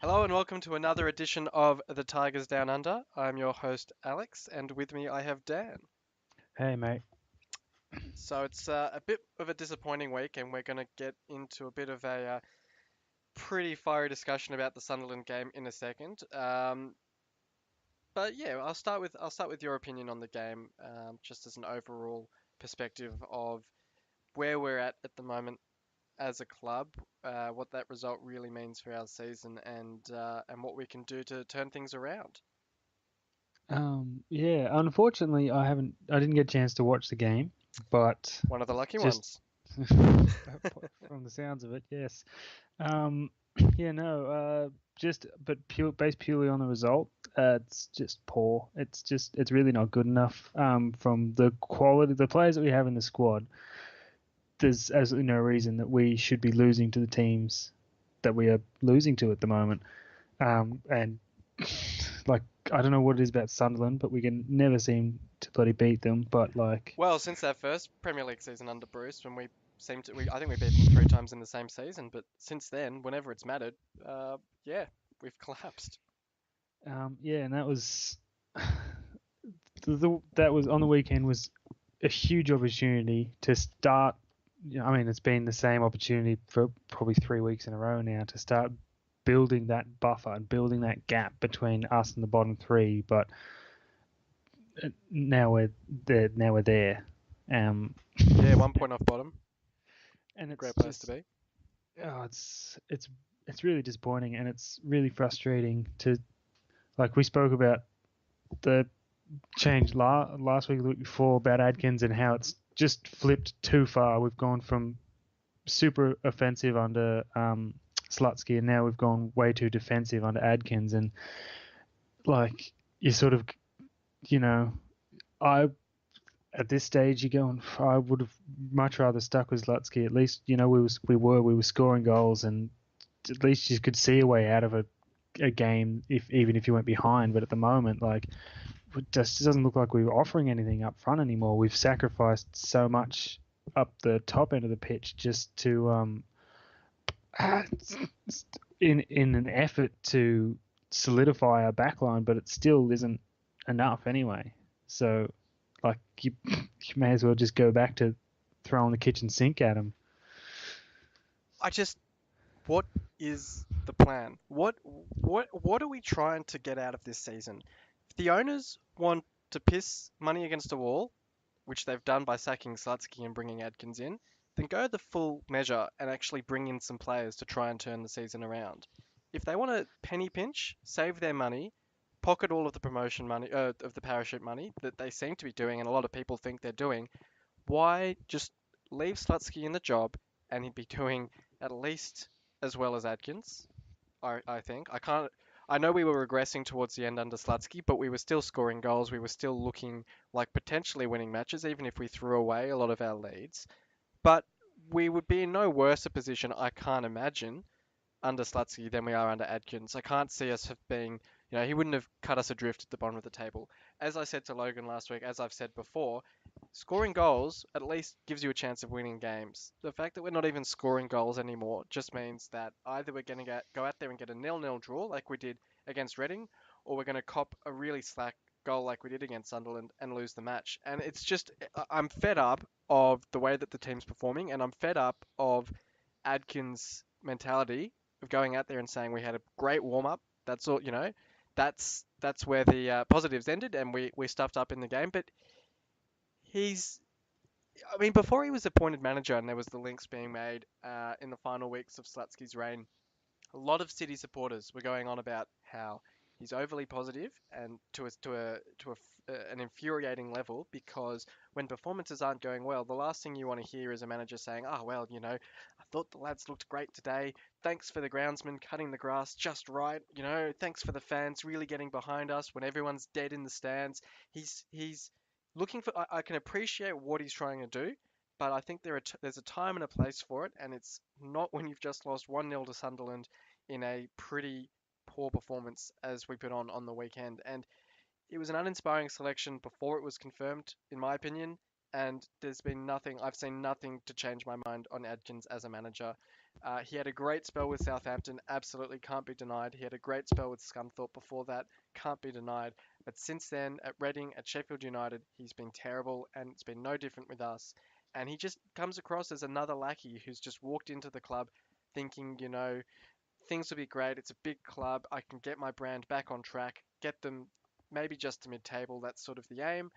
Hello and welcome to another edition of The Tigers Down Under. I'm your host Alex, and with me I have Dan. Hey, mate. So it's a bit of a disappointing week, and we're going to get into a bit of a pretty fiery discussion about the Sunderland game in a second. But yeah, I'll start with your opinion on the game, just as an overall perspective of where we're at the moment as a club, what that result really means for our season, and what we can do to turn things around. Yeah, unfortunately, I didn't get a chance to watch the game, but One of the lucky just ones. from the sounds of it, yes. Um, yeah, no, based purely on the result, it's just poor. It's really not good enough. From the quality, the players that we have in the squad, there's absolutely no reason that we should be losing to the teams that we are losing to at the moment. And like I don't know what it is about Sunderland, but we can never seem to bloody beat them. But like, Well, since our first Premier League season under Bruce, when I think we beat them three times in the same season. But since then, whenever it's mattered, yeah, we've collapsed. yeah, and that was on the weekend was a huge opportunity to start. I mean, it's been the same opportunity for probably 3 weeks in a row now to start building that buffer and building that gap between us and the bottom three. But now we're there. Now we're there. Um, Yeah, 1 point off bottom. and it's Great place to just be. oh, it's really disappointing, and it's really frustrating to like we spoke about the change last week, the week before about Adkins and how it's just flipped too far. We've gone from super offensive under Slutsky, and now we've gone way too defensive under Adkins, and like you sort of you know I. At this stage, you're going. I would have much rather stuck with Slutsky. At least, we were scoring goals, and at least you could see a way out of a game if even if you went behind. But at the moment, like it just doesn't look like we're offering anything up front anymore. We've sacrificed so much up the top end of the pitch just to in an effort to solidify our backline, but it still isn't enough anyway. So like you may as well just go back to throwing the kitchen sink at them. I just, what is the plan? What are we trying to get out of this season? If the owners want to piss money against a wall, which they've done by sacking Slutsky and bringing Adkins in, then go the full measure and actually bring in some players to try and turn the season around. If they want to penny pinch, save their money, pocket all of the promotion money, of the parachute money that they seem to be doing, and a lot of people think they're doing, why just leave Slutsky in the job and he'd be doing at least as well as Adkins? I think. I can't. I know we were regressing towards the end under Slutsky, but we were still scoring goals. We were still looking like potentially winning matches, even if we threw away a lot of our leads. But we would be in no worse a position, I can't imagine, under Slutsky than we are under Adkins. I can't see us have been, he wouldn't have cut us adrift at the bottom of the table. As I said to Logan last week, as I've said before, scoring goals at least gives you a chance of winning games. The fact that we're not even scoring goals anymore just means that either we're going to go out there and get a nil-nil draw like we did against Reading, or we're going to cop a really slack goal like we did against Sunderland and lose the match. And it's just, I'm fed up of the way that the team's performing, and I'm fed up of Adkins' mentality of going out there and saying we had a great warm up. That's all, That's where the positives ended, and we stuffed up in the game. But he's, I mean, before he was appointed manager, and there was the links being made in the final weeks of Slutsky's reign, a lot of City supporters were going on about how he's overly positive and an infuriating level because when performances aren't going well, the last thing you want to hear is a manager saying, "Oh well, I thought the lads looked great today. Thanks for the groundsman cutting the grass just right. Thanks for the fans really getting behind us when everyone's dead in the stands." He's looking for. I can appreciate what he's trying to do, but I think there's a time and a place for it, and it's not when you've just lost 1-0 to Sunderland in a pretty poor performance as we put on the weekend. And it was an uninspiring selection before it was confirmed, in my opinion. and there's been nothing. I've seen nothing to change my mind on Adkins as a manager. He had a great spell with Southampton, absolutely can't be denied. He had a great spell with Scunthorpe before that, can't be denied. But since then, at Reading, at Sheffield United, he's been terrible, and it's been no different with us. And he just comes across as another lackey who's just walked into the club thinking, things will be great. It's a big club. I can get my brand back on track, get them maybe just to mid-table. That's sort of the aim.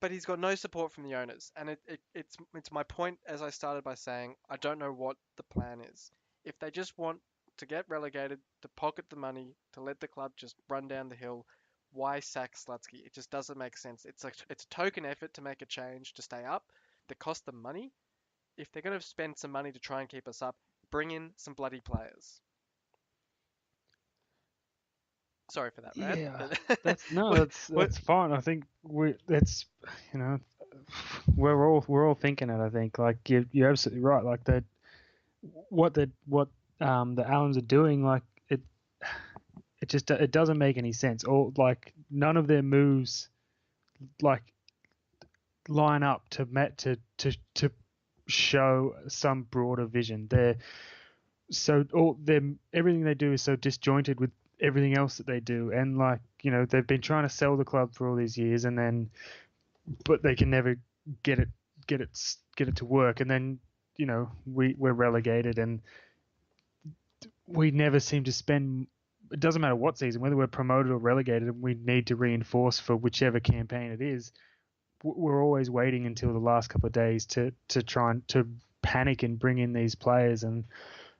But he's got no support from the owners, and it's my point as I started by saying I don't know what the plan is. If they just want to get relegated, to pocket the money, to let the club just run down the hill, why sack Slutsky? It just doesn't make sense. It's a token effort to make a change to stay up that costs them money. If they're going to spend some money to try and keep us up, bring in some bloody players. Sorry for that rant, Yeah, but that's no, what, that's fine. I think you know we're all thinking it. I think like you're absolutely right. Like that, what the Allens are doing, like it doesn't make any sense. Or like none of their moves like line up to show some broader vision. They're everything they do is so disjointed with everything else that they do, and like they've been trying to sell the club for all these years, and then but they can never get it get it to work, and then we're relegated, and we never seem to spend. It doesn't matter what season, whether we're promoted or relegated, and we need to reinforce for whichever campaign it is. We're always waiting until the last couple of days to try and to panic and bring in these players. And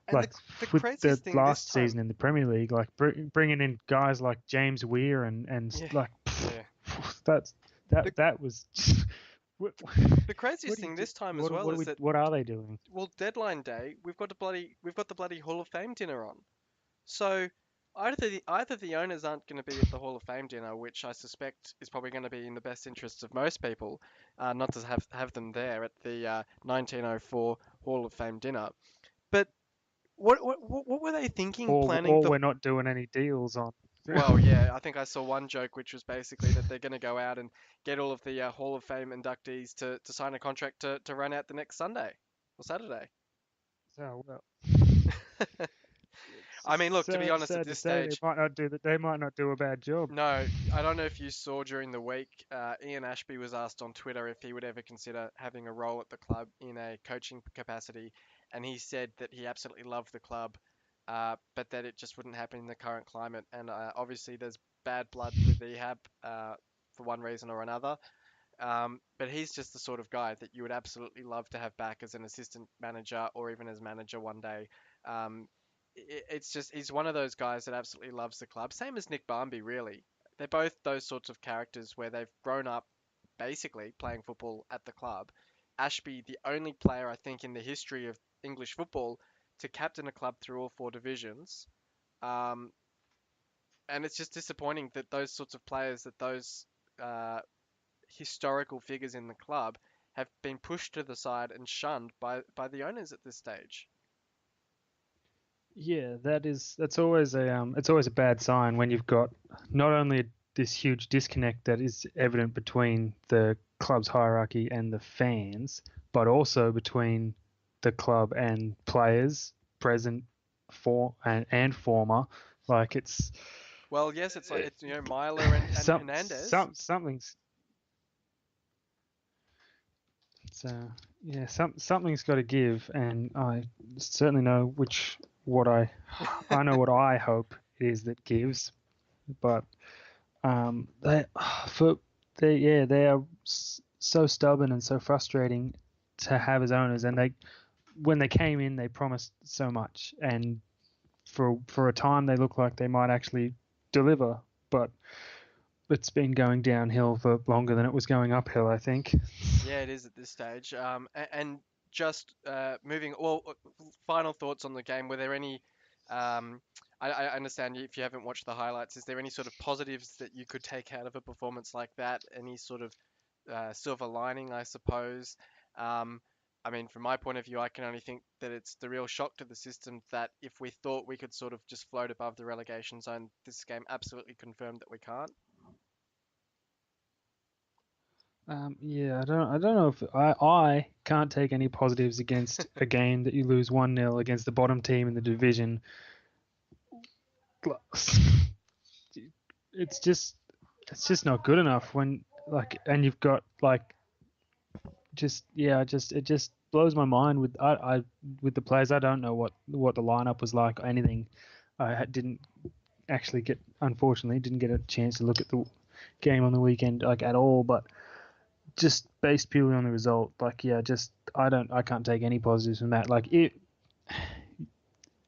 and like the with the craziest thing this last time, season in the Premier League, like bringing in guys like James Weir and yeah, like yeah. that's The that was what, the what craziest do you thing do? this time as well is that, What are they doing? well, deadline day, we've got the bloody Hall of Fame dinner on. So either the owners aren't going to be at the Hall of Fame dinner, which I suspect is probably going to be in the best interests of most people, not to have them there at the 1904 Hall of Fame dinner. But what were they thinking planning Or the? we're not doing any deals on. Well, yeah, I think I saw one joke which was basically that they're going to go out and get all of the Hall of Fame inductees to sign a contract to run out the next Sunday or Saturday. So well, I mean, look, to be honest, at sad to this say they stage, might not do that. They might not do a bad job. no, I don't know if you saw during the week, Ian Ashby was asked on Twitter if he would ever consider having a role at the club in a coaching capacity, and he said that he absolutely loved the club, but that it just wouldn't happen in the current climate. And obviously, there's bad blood with Ehab for one reason or another. But he's just the sort of guy that you would absolutely love to have back as an assistant manager or even as manager one day. Um, it's just he's one of those guys that absolutely loves the club. Same as Nick Barmby, really. They're both those sorts of characters where they've grown up basically playing football at the club. Ashby, the only player I think in the history of English football to captain a club through all four divisions. Um, and it's just disappointing that those sorts of players, that those historical figures in the club have been pushed to the side and shunned by the owners at this stage. Yeah, that's always a bad sign when you've got not only this huge disconnect that is evident between the club's hierarchy and the fans, but also between the club and players, present and former. Like Well, yes, it's like it, it's Myler and Hernandez. something's yeah, something's got to give, and I certainly know I know what I hope it is that gives, but they for they are so stubborn and so frustrating to have as owners, and they when they came in they promised so much, and for a time they look like they might actually deliver, but it's been going downhill for longer than it was going uphill, I think. Yeah, it is at this stage. And just moving. Well, final thoughts on the game. Were there any? Um, I understand if you haven't watched the highlights. Is there any sort of positives that you could take out of a performance like that? Any sort of silver lining, I suppose? Um, I mean, from my point of view, I can only think that it's the real shock to the system that if we thought we could sort of just float above the relegation zone, this game absolutely confirmed that we can't. Yeah, I don't know if I can't take any positives against a game that you lose 1-0 against the bottom team in the division. It's just not good enough when and you've got it just blows my mind with with the players. I don't know what the lineup was like or anything. Didn't actually unfortunately didn't get a chance to look at the game on the weekend at all, but just based purely on the result, I can't take any positives from that.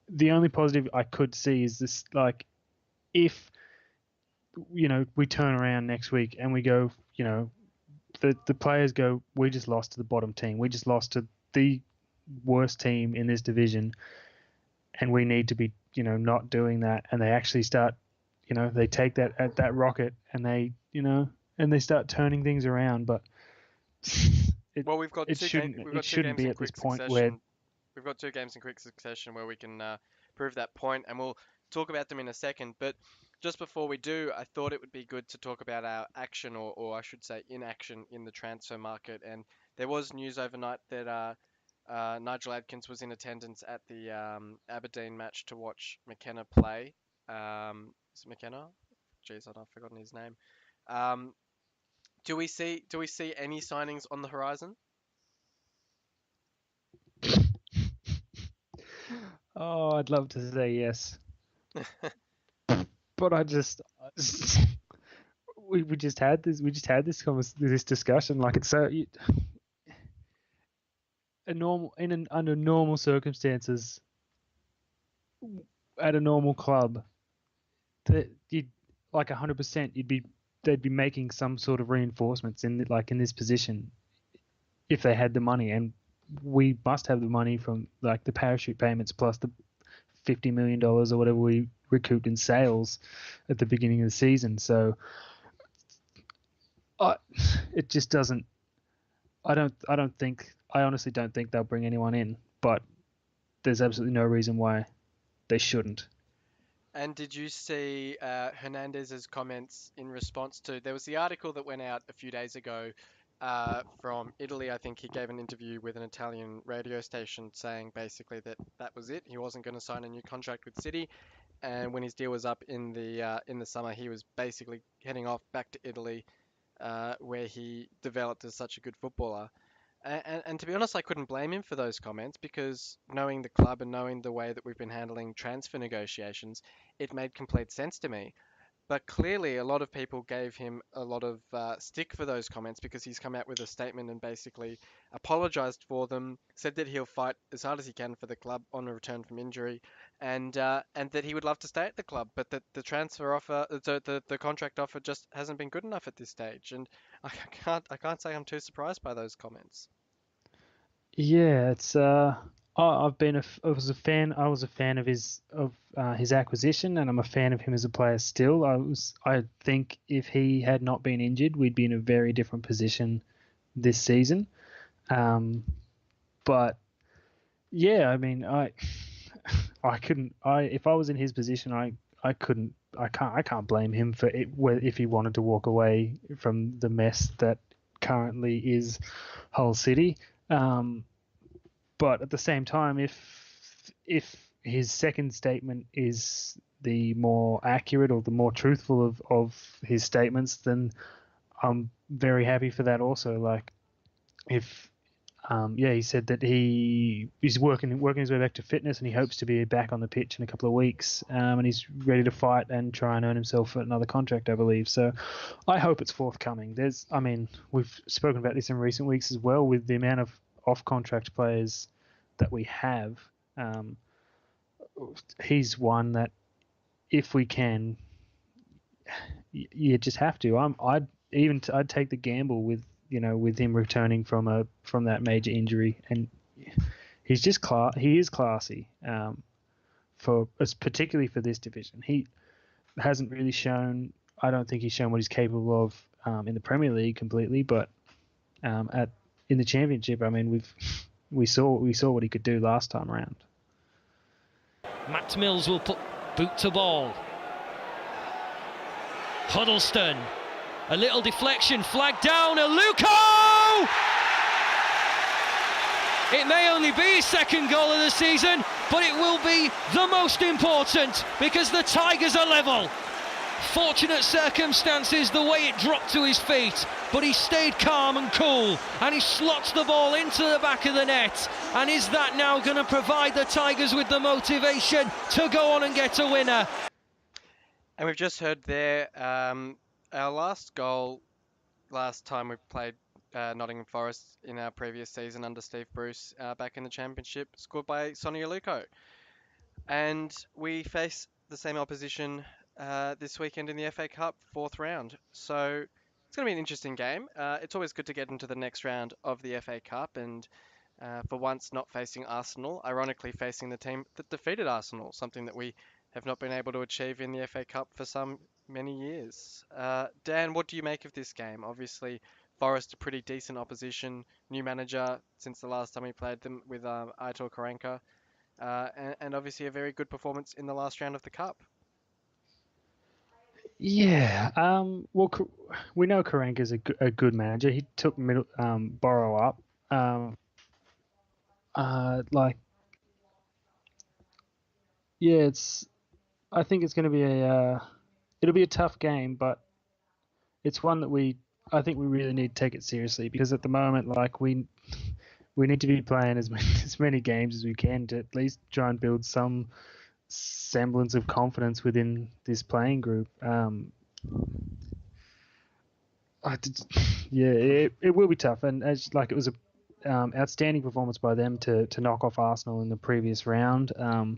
The only positive I could see is this, if we turn around next week and we go, the players go, we just lost to the bottom team, we just lost to the worst team in this division, and we need to be not doing that, and they actually start, they take that rocket and they start turning things around, but Well, we've got it we've got two shouldn't games be in at this quick point where succession. We've got two games in quick succession where we can prove that point, and we'll talk about them in a second. But just before we do, I thought it would be good to talk about our action, or I should say inaction, in the transfer market. And there was news overnight that Nigel Adkins was in attendance at the Aberdeen match to watch McKenna play. Is it McKenna? Jeez, I've forgotten his name. Um, do we see any signings on the horizon? oh, I'd love to say yes, but we just had this discussion. It's so under normal circumstances at a normal club, that you'd 100% they'd be making some sort of reinforcements in this position if they had the money, and we must have the money from the parachute payments plus the $50 million or whatever we recouped in sales at the beginning of the season. So it just doesn't. I honestly don't think they'll bring anyone in, but there's absolutely no reason why they shouldn't. And did you see Hernandez's comments in response to? There was the article that went out a few days ago from Italy. I think he gave an interview with an Italian radio station saying basically that that was it. He wasn't going to sign a new contract with City, and when his deal was up in the summer, he was basically heading off back to Italy, where he developed as such a good footballer. And to be honest, I couldn't blame him for those comments because knowing the club and knowing the way that we've been handling transfer negotiations, it made complete sense to me. But clearly, a lot of people gave him a lot of stick for those comments because he's come out with a statement and basically apologized for them, said that he'll fight as hard as he can for the club on a return from injury, and that he would love to stay at the club, but that the transfer offer, the contract offer, just hasn't been good enough at this stage. And I can't say I'm too surprised by those comments. Yeah, it's I've been I was a fan. I was a fan of his acquisition, and I'm a fan of him as a player still. I think if he had not been injured, we'd be in a very different position this season. Um, but yeah, I mean, I couldn't. If I was in his position, I couldn't. I can't blame him for it if he wanted to walk away from the mess that currently is Hull City. Um, but at the same time, if his second statement is the more accurate or the more truthful of his statements, then I'm very happy for that also. If he said that he's working his way back to fitness, and he hopes to be back on the pitch in a couple of weeks, and he's ready to fight and try and earn himself another contract, I believe. So I hope it's forthcoming. We've spoken about this in recent weeks as well, with the amount of off-contract players that we have. He's one that, if we can, you just have to. I'd take the gamble with him returning from that major injury, and he is classy, particularly for this division. He hasn't really shown. I don't think he's shown what he's capable of in the Premier League completely, but in the Championship, I mean, we saw what he could do last time around. Matt Mills will put boot to ball. Huddleston A little deflection, flag down, Aluko! It may only be his second goal of the season, but it will be the most important because the Tigers are level. Fortunate circumstances, the way it dropped to his feet, but he stayed calm and cool, and he slots the ball into the back of the net. And is that now going to provide the Tigers with the motivation to go on and get a winner? And we've just heard there our last goal last time we played Nottingham Forest in our previous season under Steve Bruce back in the Championship, scored by Sonny Aluko. And we face the same opposition this weekend in the FA Cup, 4th round. So it's going to be an interesting game. It's always good to get into the next round of the FA Cup, and for once not facing Arsenal, ironically facing the team that defeated Arsenal, something that we have not been able to achieve in the FA Cup for many years. Dan, what do you make of this game? Obviously, Forest a pretty decent opposition, new manager since the last time we played them with Aitor Karanka, and obviously a very good performance in the last round of the Cup. Yeah. Well, we know Karanka's a good manager. He took Borough up. Yeah, I think it's going to be it'll be a tough game, but it's one that I think we really need to take it seriously, because at the moment, like, we need to be playing as many games as we can to at least try and build some semblance of confidence within this playing group. It will be tough, and it was a outstanding performance by them to knock off Arsenal in the previous round. And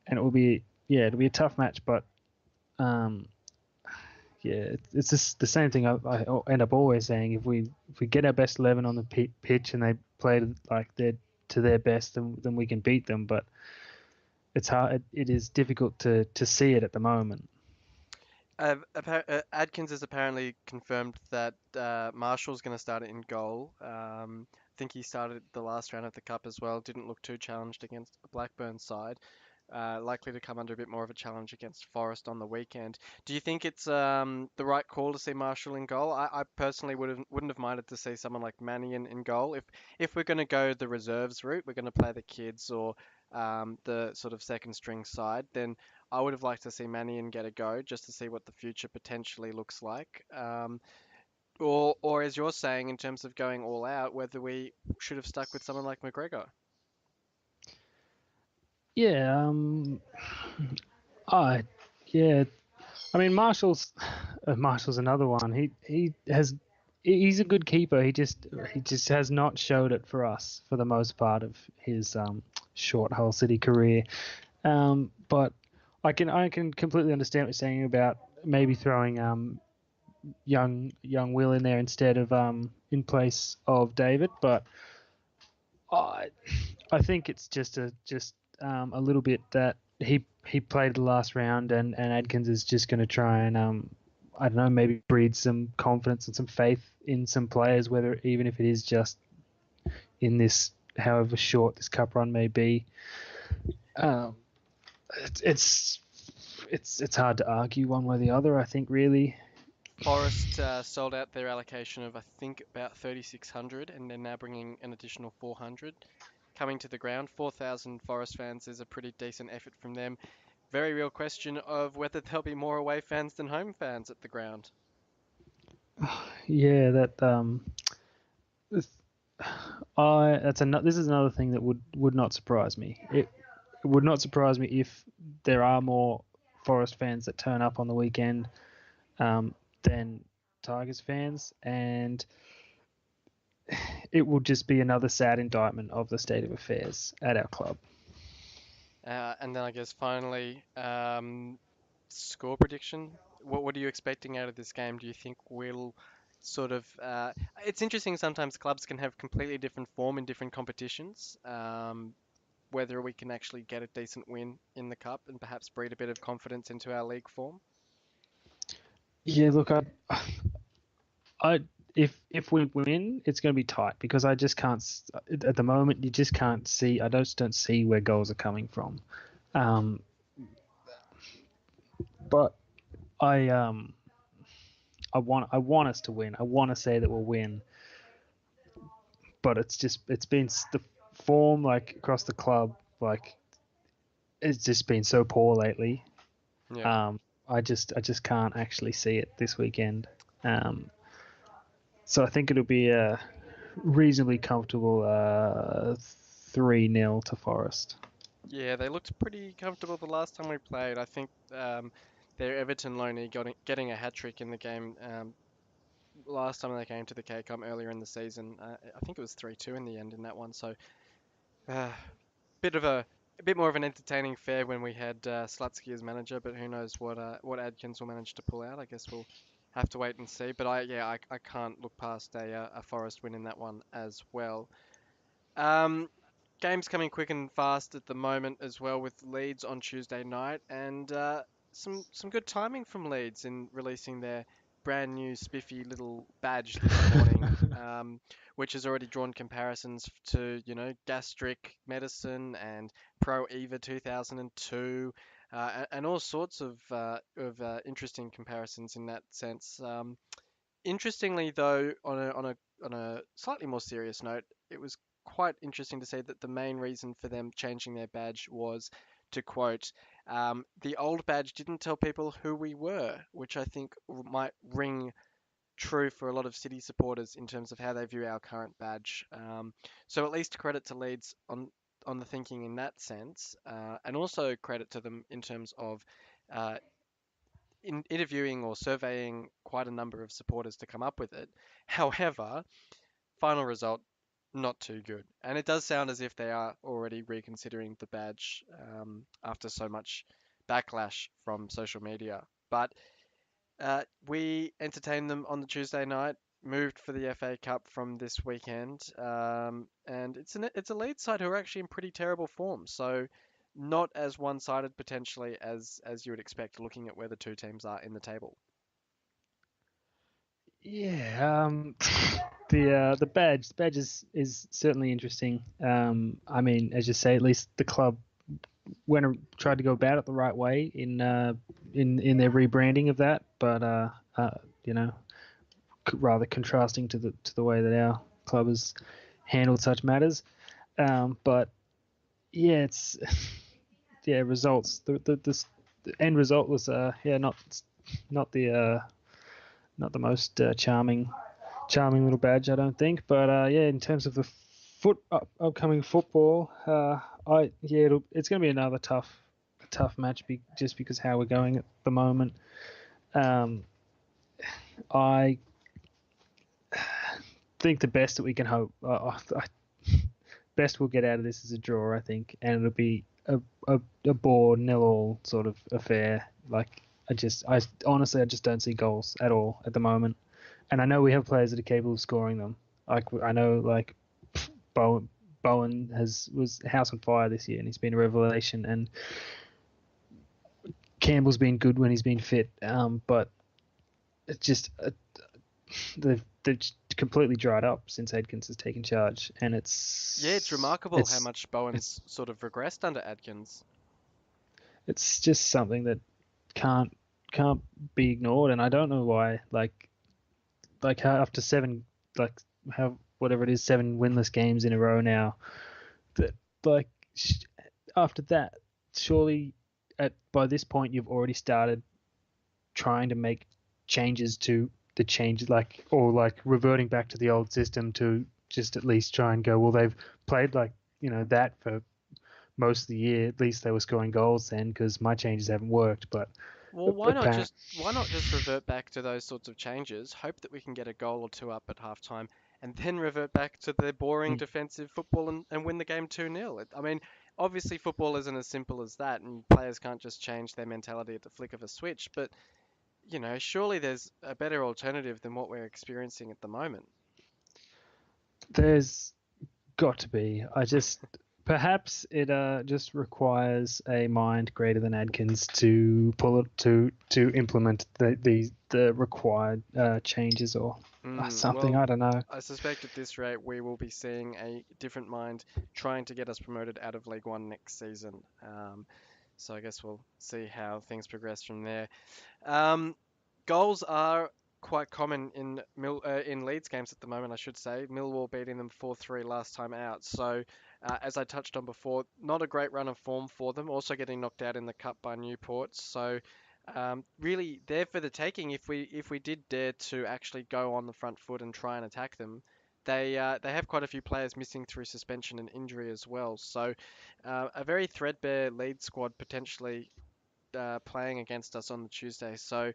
it'll be a tough match, but it's just the same thing I end up always saying. If we get our best 11 on the pitch and they play like they're to their best, then we can beat them. But it's hard. It is difficult to see it at the moment. Adkins has apparently confirmed that Marshall's going to start in goal. I think he started the last round of the Cup as well. Didn't look too challenged against a Blackburn side. Likely to come under a bit more of a challenge against Forest on the weekend. Do you think it's the right call to see Marshall in goal? I personally wouldn't have minded to see someone like Mannion in goal. If we're going to go the reserves route, we're going to play the kids or the sort of second string side, then I would have liked to see Mannion get a go just to see what the future potentially looks like. Or as you're saying, in terms of going all out, whether we should have stuck with someone like McGregor. Yeah. Yeah. I mean, Marshall's another one. He's a good keeper. He just has not showed it for us for the most part of his short Hull City career. But I can completely understand what you're saying about maybe throwing young Will in there instead of in place of David. But I think it's just a little bit that he played the last round, and Adkins is just going to try and I don't know, maybe breed some confidence and some faith in some players, whether even if it is just in this, however short this cup run may be. It's hard to argue one way or the other, I think, really. Forest sold out their allocation of, I think, about 3,600, and they're now bringing an additional 400 coming to the ground. 4,000 Forest fans is a pretty decent effort from them. Very real question of whether there'll be more away fans than home fans at the ground. Yeah, this is another thing that would not surprise me. It would not surprise me if there are more Forest fans that turn up on the weekend than Tigers fans, and it will just be another sad indictment of the state of affairs at our club. And then I guess finally, score prediction. What are you expecting out of this game? Do you think we'll sort of... it's interesting, sometimes clubs can have completely different form in different competitions. Whether we can actually get a decent win in the Cup and perhaps breed a bit of confidence into our league form. Yeah, look, if we win, it's going to be tight, because I just can't at the moment. You just can't see. I just don't see where goals are coming from. But I I want us to win. I want to say that we'll win, but it's been the form like across the club, like it's just been so poor lately. Yeah. I just can't actually see it this weekend. So I think it'll be a reasonably comfortable 3-0 to Forest. Yeah, they looked pretty comfortable the last time we played. I think their Everton loanee getting a hat trick in the game last time they came to the K-Cup earlier in the season. I think it was 3-2 in the end in that one. So uh, bit of a bit more of an entertaining fare when we had Slutsky as manager, but who knows what Adkins will manage to pull out. I guess we'll have to wait and see. But I can't look past a Forest win in that one as well. Um, Games coming quick and fast at the moment as well with Leeds on Tuesday night, and some good timing from Leeds in releasing their brand new spiffy little badge this morning, which has already drawn comparisons to gastric medicine and Pro Eva 2002, and all sorts of interesting comparisons in that sense. Interestingly, though, on a slightly more serious note, it was quite interesting to see that the main reason for them changing their badge was to quote, the old badge didn't tell people who we were, which I think might ring true for a lot of City supporters in terms of how they view our current badge. So at least credit to Leeds on the thinking in that sense, and also credit to them in terms of uh, interviewing or surveying quite a number of supporters to come up with it. However, final result, not too good. And it does sound as if they are already reconsidering the badge after so much backlash from social media. But we entertained them on the Tuesday night, moved for the FA Cup from this weekend, and it's a Leeds side who are actually in pretty terrible form. So not as one-sided potentially as you would expect, looking at where the two teams are in the table. Yeah, the badge is certainly interesting. I mean, as you say, at least the club tried to go about it the right way in their rebranding of that, but you know, rather contrasting to the way that our club has handled such matters. But yeah, it's yeah results. The end result was not the not the most charming little badge, I don't think. But yeah, in terms of the upcoming football, it's going to be another tough match just because how we're going at the moment. I think the best that we can hope, best we'll get out of this is a draw, I think, and it'll be a bore 0-0 sort of affair. Like I honestly just don't see goals at all at the moment. And I know we have players that are capable of scoring them. Like I know, like Bowen was house on fire this year, and he's been a revelation. And Campbell's been good when he's been fit, but it's just they've completely dried up since Adkins has taken charge, and It's remarkable how much Bowen's sort of regressed under Adkins. It's just something that can't be ignored, and I don't know why. Like how after whatever it is, 7 winless games in a row now, that like after that, surely by this point you've already started trying to make changes to the changes, or reverting back to the old system to just at least try and go, well, they've played that for most of the year. At least they were scoring goals then, because my changes haven't worked. But Well, why not just revert back to those sorts of changes, hope that we can get a goal or two up at halftime, and then revert back to the boring defensive football and win the game 2-0. I mean, obviously football isn't as simple as that, and players can't just change their mentality at the flick of a switch, but surely there's a better alternative than what we're experiencing at the moment. There's got to be. Perhaps it just requires a mind greater than Adkins to pull it to implement the required changes or something. Well, I don't know. I suspect at this rate we will be seeing a different mind trying to get us promoted out of League One next season. So I guess we'll see how things progress from there. Goals are quite common in in Leeds games at the moment, I should say. Millwall beating them 4-3 last time out. So, as I touched on before, not a great run of form for them. Also getting knocked out in the cup by Newport. So, really there for the taking if we did dare to actually go on the front foot and try and attack them. They have quite a few players missing through suspension and injury as well. So, a very threadbare Leeds squad potentially playing against us on the Tuesday. So.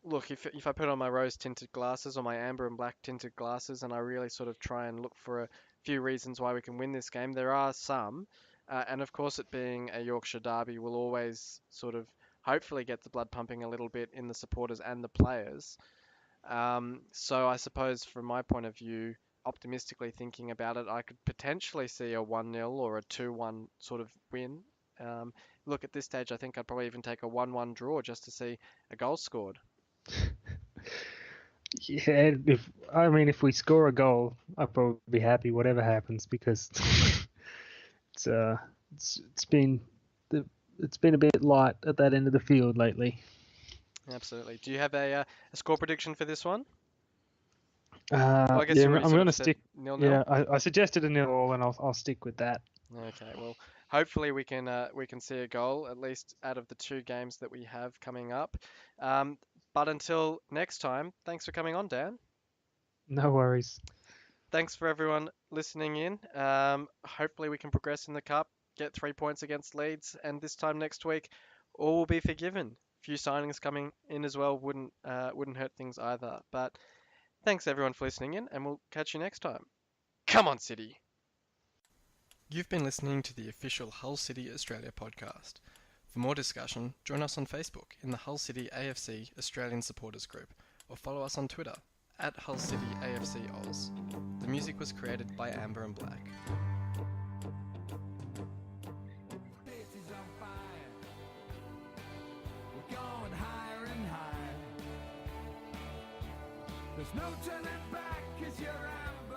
Look, if I put on my rose tinted glasses or my amber and black tinted glasses and I really sort of try and look for a few reasons why we can win this game, there are some. And of course, it being a Yorkshire derby will always sort of hopefully get the blood pumping a little bit in the supporters and the players. So I suppose from my point of view, optimistically thinking about it, I could potentially see a 1-0 or a 2-1 sort of win. Um, Look, at this stage, I think I'd probably even take a 1-1 draw just to see a goal scored. Yeah, if we score a goal, I'll probably be happy whatever happens because it's been a bit light at that end of the field lately. Absolutely. Do you have a score prediction for this one? I guess you already I'm sort going of to said stick. 0-0. Yeah, I suggested a 0-0, and I'll stick with that. Okay, well, hopefully we can see a goal at least out of the two games that we have coming up. But until next time, thanks for coming on, Dan. No worries. Thanks for everyone listening in. Hopefully we can progress in the cup, get 3 points against Leeds, and this time next week, all will be forgiven. Few signings coming in as well wouldn't hurt things either. But thanks everyone for listening in, and we'll catch you next time. Come on, City! You've been listening to the official Hull City Australia podcast. For more discussion, join us on Facebook in the Hull City AFC Australian Supporters Group, or follow us on Twitter at Hull City AFC Oz. The music was created by Amber and Black. There's no turning back 'cause you're out.